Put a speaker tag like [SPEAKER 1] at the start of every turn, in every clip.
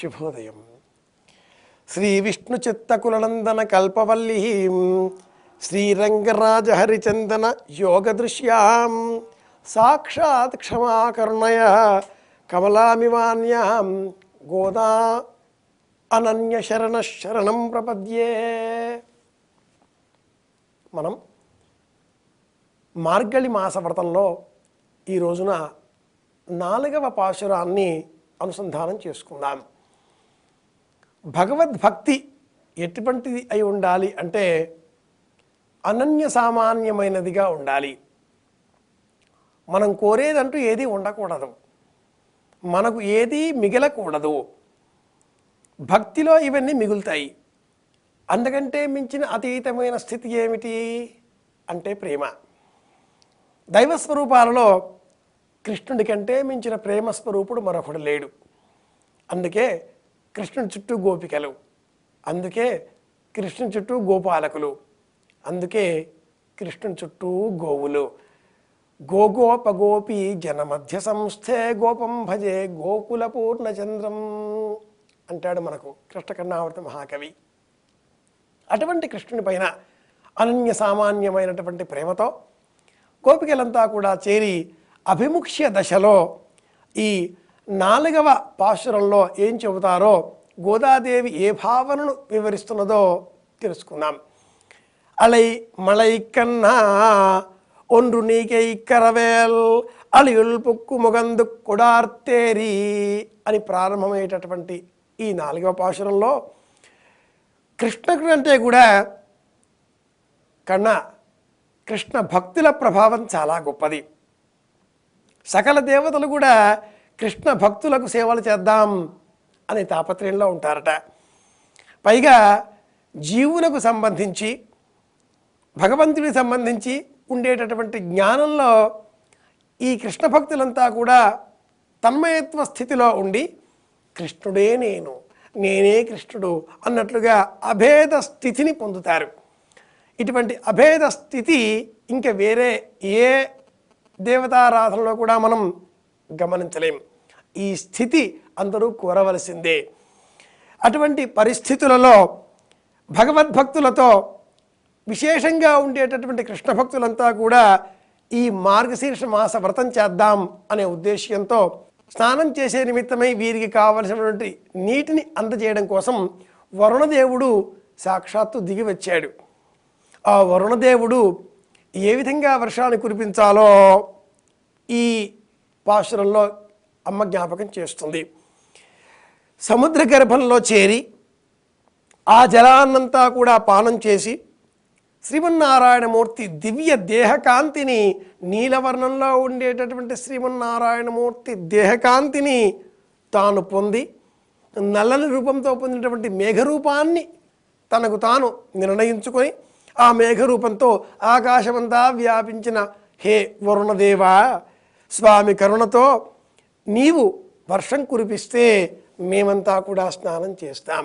[SPEAKER 1] శుభోదయం. శ్రీ విష్ణు చిత్తకులనందన కల్పవల్లి శ్రీరంగరాజ హరిచందన యోగ దృశ్యాం సాక్షాత్ క్షమాకర్ణయ కమలామివాన్యాం గోదా అనన్య శరణ శరణం ప్రపద్యే. మనం మార్గళి మాస వ్రతంలో ఈ రోజున 4వ పాశురాన్ని అనుసంధానం చేసుకుందాం. భగవద్భక్తి ఎటువంటిది అయి ఉండాలి అంటే అనన్య సామాన్యమైనదిగా ఉండాలి. మనం కోరేదంటూ ఏది ఉండకూడదు, మనకు ఏది మిగలకూడదు. భక్తిలో ఇవన్నీ మిగులుతాయి. అందుకంటే మించిన అతీతమైన స్థితి ఏమిటి అంటే ప్రేమ. దైవస్వరూపాలలో కృష్ణుడి కంటే మించిన ప్రేమ స్వరూపుడు మరొకడు లేడు. అందుకే కృష్ణుడి చుట్టూ గోపికలు, అందుకే కృష్ణుడి చుట్టూ గోపాలకులు, అందుకే కృష్ణుడి చుట్టూ గోవులు. గోగోప గోపి జనమధ్య సంస్థే గోపం భజే గోకుల పూర్ణచంద్రం అంటాడు మనకు కృష్ణకర్ణావృత మహాకవి. అటువంటి కృష్ణుని పైన అనన్య సామాన్యమైనటువంటి ప్రేమతో గోపికలంతా కూడా చేరి అభిముఖ్య దశలో ఈ 4వ పాశురంలో ఏం చెబుతారో, గోదాదేవి ఏ భావనను వివరిస్తున్నదో తెలుసుకుందాం. అలై మళై కన్నా ఒండ్రు నీకై కరవేల్ అలియుల్ పుక్కు ముగందు కొడార్తేరి అని ప్రారంభమయ్యేటటువంటి ఈ 4వ పాశురంలో కృష్ణుడి అంటే కూడా కన్నా కృష్ణ భక్తుల ప్రభావం చాలా గొప్పది. సకల దేవతలు కూడా కృష్ణ భక్తులకు సేవలు చేద్దాం అనే తాపత్రయంలో ఉంటారట. పైగా జీవులకు సంబంధించి భగవంతుడికి సంబంధించి ఉండేటటువంటి జ్ఞానంలో ఈ కృష్ణ భక్తులంతా కూడా తన్మయత్వ స్థితిలో ఉండి కృష్ణుడే నేను, నేనే కృష్ణుడు అన్నట్లుగా అభేద స్థితిని పొందుతారు. ఇటువంటి అభేద స్థితి ఇంకా వేరే ఏ దేవతారాధనలో కూడా మనం గమనించలేం. ఈ స్థితి అందరూ కోరవలసిందే. అటువంటి పరిస్థితులలో భగవద్భక్తులతో విశేషంగా ఉండేటటువంటి కృష్ణ భక్తులంతా కూడా ఈ మార్గశీర్ష మాస వ్రతం చేద్దాం అనే ఉద్దేశ్యంతో స్నానం చేసే నిమిత్తమై వీరికి కావలసినటువంటి నీటిని అందజేయడం కోసం వరుణదేవుడు సాక్షాత్తు దిగి వచ్చాడు. ఆ వరుణదేవుడు ఏ విధంగా వర్షాన్ని కురిపించాలో ఈ పాశురంలో అమ్మ జ్ఞాపకం చేస్తుంది. సముద్ర గర్భంలో చేరి ఆ జలాన్నంతా కూడా పానం చేసి శ్రీమన్నారాయణమూర్తి దివ్య దేహకాంతిని, నీలవర్ణంలో ఉండేటటువంటి శ్రీమన్నారాయణమూర్తి దేహకాంతిని తాను పొంది నల్లని రూపంతో పొందినటువంటి మేఘరూపాన్ని తనకు తాను నిర్ణయించుకొని ఆ మేఘరూపంతో ఆకాశమంతా వ్యాపించిన హే వరుణదేవా, స్వామి కరుణతో నీవు వర్షం కురిపిస్తే మేమంతా కూడా స్నానం చేస్తాం.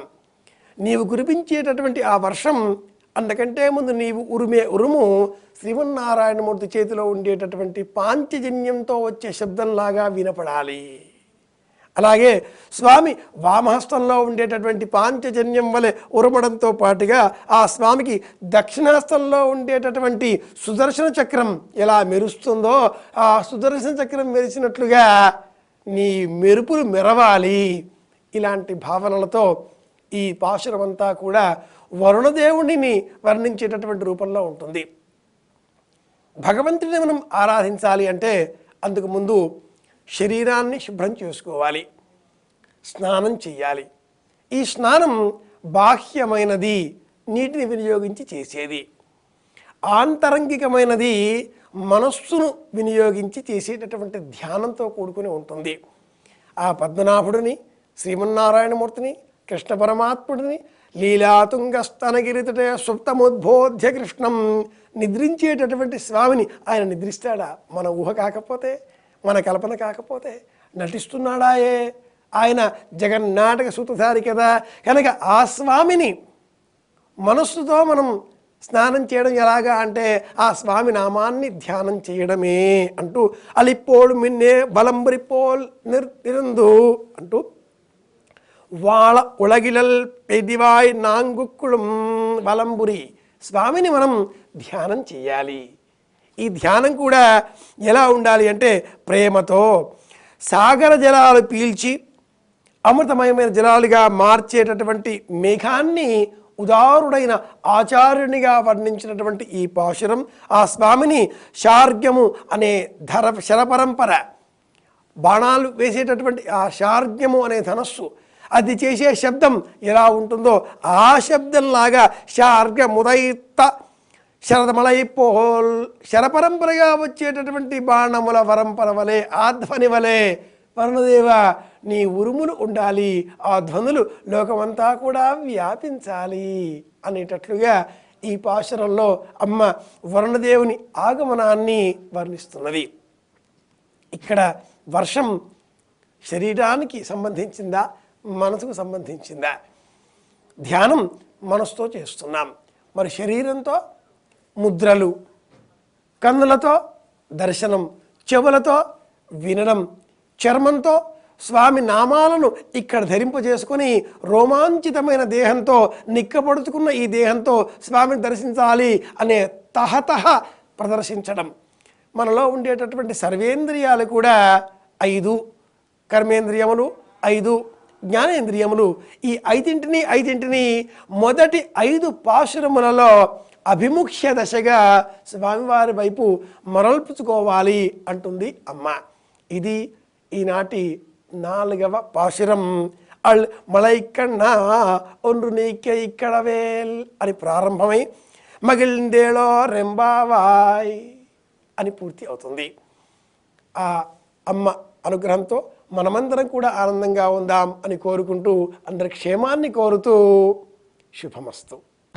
[SPEAKER 1] నీవు కురిపించేటటువంటి ఆ వర్షం అందుకంటే ముందు నీవు ఉరుమే ఉరుము శ్రీమన్నారాయణమూర్తి చేతిలో ఉండేటటువంటి పాంచజన్యంతో వచ్చే శబ్దంలాగా వినపడాలి. అలాగే స్వామి వామహస్తంలో ఉండేటటువంటి పాంచజన్యం వలె ఉరమడంతో పాటుగా ఆ స్వామికి దక్షిణహస్తంలో ఉండేటటువంటి సుదర్శన చక్రం ఎలా మెరుస్తుందో ఆ సుదర్శన చక్రం మెరిసినట్లుగా నీ మెరుపులు మెరవాలి. ఇలాంటి భావనలతో ఈ పాశురమంతా కూడా వరుణదేవుడిని వర్ణించేటటువంటి రూపంలో ఉంటుంది. భగవంతుడిని మనం ఆరాధించాలి అంటే అందుకు ముందు శరీరాన్ని శుభ్రం చేసుకోవాలి, స్నానం చెయ్యాలి. ఈ స్నానం బాహ్యమైనది, నీటిని వినియోగించి చేసేది. ఆంతరంగికమైనది, మనస్సును వినియోగించి చేసేటటువంటి ధ్యానంతో కూడుకుని ఉంటుంది. ఆ పద్మనాభుడిని, శ్రీమన్నారాయణమూర్తిని, కృష్ణ పరమాత్ముడిని లీలాతుంగస్తనగిరితటే సుప్తముద్బోధ్య కృష్ణం నిద్రించేటటువంటి స్వామిని ఆయన నిద్రిస్తాడా? మన ఊహ కాకపోతే, మన కల్పన కాకపోతే నటిస్తున్నాడాయే? ఆయన జగన్నాటక సూత్రధారి కదా. కనుక ఆ స్వామిని మనస్సుతో మనం స్నానం చేయడం ఎలాగా అంటే ఆ స్వామి నామాన్ని ధ్యానం చేయడమే అంటూ అలిపోడు మిన్నే బలంబరిపోల్ నిరందు అంటూ వాళ ఉలగిలల్ పెదివాయ్ నాంగుక్కుళం వలంబురి. స్వామిని మనం ధ్యానం చేయాలి. ఈ ధ్యానం కూడా ఎలా ఉండాలి అంటే ప్రేమతో. సాగర జలాలు పీల్చి అమృతమయమైన జలాలుగా మార్చేటటువంటి మేఘాన్ని ఉదారుడైన ఆచార్యునిగా వర్ణించినటువంటి ఈ పాశురం ఆ స్వామిని శార్గ్యము అనే శరపరంపర, బాణాలు వేసేటటువంటి ఆ శార్గ్యము అనే ధనస్సు, అది చేసే శబ్దం ఎలా ఉంటుందో ఆ శబ్దంలాగా శార్గ్యముదైత శరదమలైపోల్, శరపరంపరగా వచ్చేటటువంటి బాణముల పరంపర వలె, ఆ ధ్వని వలె వరుణదేవ నీ ఉరుములు ఉండాలి, ఆ ధ్వనులు లోకమంతా కూడా వ్యాపించాలి అనేటట్లుగా ఈ పాశురంలో అమ్మ వరుణదేవుని ఆగమనాన్ని వర్ణిస్తున్నది. ఇక్కడ వర్షం శరీరానికి సంబంధించిందా, మనసుకు సంబంధించిందా? ధ్యానం మనసుతో చేస్తున్నాం, మరి శరీరంతో ముద్రలు, కన్నులతో దర్శనం, చెవులతో వినడం, చర్మంతో స్వామి నామాలను ఇక్కడ ధరింపజేసుకొని రోమాంచితమైన దేహంతో, నిక్కపడుచుకున్న ఈ దేహంతో స్వామిని దర్శించాలి అనే తహతహ ప్రదర్శించడం. మనలో ఉండేటటువంటి సర్వేంద్రియాలు కూడా 5 కర్మేంద్రియములు, 5 జ్ఞానేంద్రియములు. ఈ ఐదింటిని మొదటి 5 పాశురములలో అభిముఖ్య దశగా స్వామివారి వైపు మరల్పుచుకోవాలి అంటుంది అమ్మ. ఇది ఈనాటి 4వ పాశురం. అల్ మలైకన్నా ఒండ్రు నీకే ఇక్కడవేల్ అని ప్రారంభమై మగిలిందేళో రెంబావాయ్ అని పూర్తి అవుతుంది. ఆ అమ్మ అనుగ్రహంతో మనమందరం కూడా ఆనందంగా ఉందాం అని కోరుకుంటూ, అందరి క్షేమాన్ని కోరుతూ శుభమస్తు.